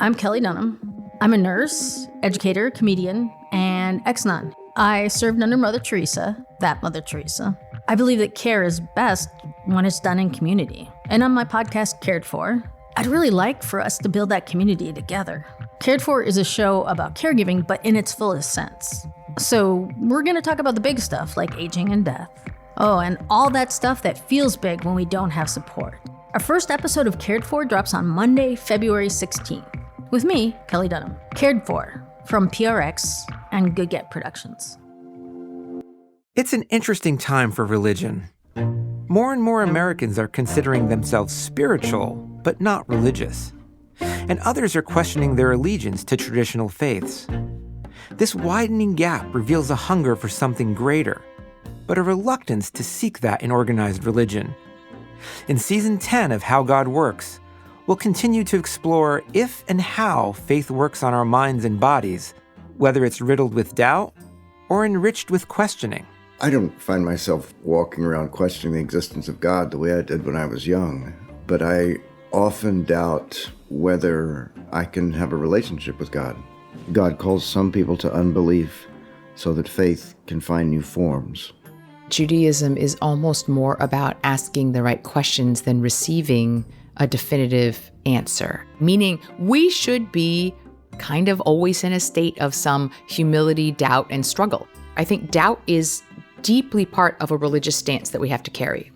I'm Kelly Dunham. I'm a nurse, educator, comedian, and ex-nun. I served under Mother Teresa, that Mother Teresa. I believe that care is best when it's done in community. And on my podcast, Cared For, I'd really like for us to build that community together. Cared For is a show about caregiving, but in its fullest sense. So we're going to talk about the big stuff like aging and death. Oh, and all that stuff that feels big when we don't have support. Our first episode of Cared For drops on Monday, February 16th. With me, Kelly Dunham. Cared For from PRX and Good Get Productions. It's an interesting time for religion. More and more Americans are considering themselves spiritual, but not religious. And others are questioning their allegiance to traditional faiths. This widening gap reveals a hunger for something greater, but a reluctance to seek that in organized religion. In Season 10 of How God Works, we'll continue to explore if and how faith works on our minds and bodies, whether it's riddled with doubt or enriched with questioning. I don't find myself walking around questioning the existence of God the way I did when I was young, but I often doubt whether I can have a relationship with God. God calls some people to unbelief so that faith can find new forms. Judaism is almost more about asking the right questions than receiving a definitive answer, meaning we should be kind of always in a state of some humility, doubt, and struggle. I think doubt is deeply part of a religious stance that we have to carry.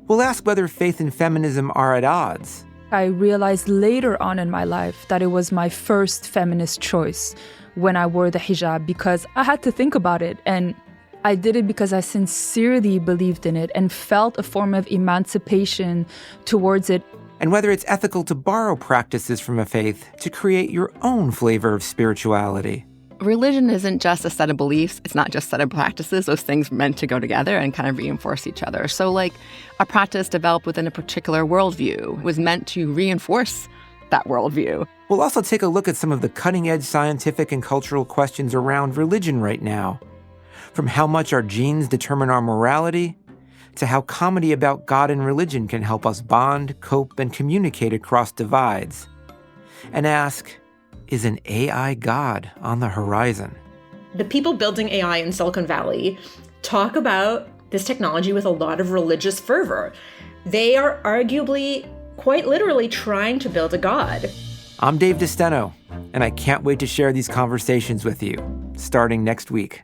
We'll ask whether faith and feminism are at odds. I realized later on in my life that it was my first feminist choice when I wore the hijab because I had to think about it, and I did it because I sincerely believed in it and felt a form of emancipation towards it. And whether it's ethical to borrow practices from a faith to create your own flavor of spirituality. Religion isn't just a set of beliefs. It's not just a set of practices. Those things are meant to go together and kind of reinforce each other. So like a practice developed within a particular worldview was meant to reinforce that worldview. We'll also take a look at some of the cutting-edge scientific and cultural questions around religion right now. From how much our genes determine our morality, to how comedy about God and religion can help us bond, cope, and communicate across divides. And ask, is an AI God on the horizon? The people building AI in Silicon Valley talk about this technology with a lot of religious fervor. They are arguably, quite literally, trying to build a god. I'm Dave DeSteno, and I can't wait to share these conversations with you, starting next week.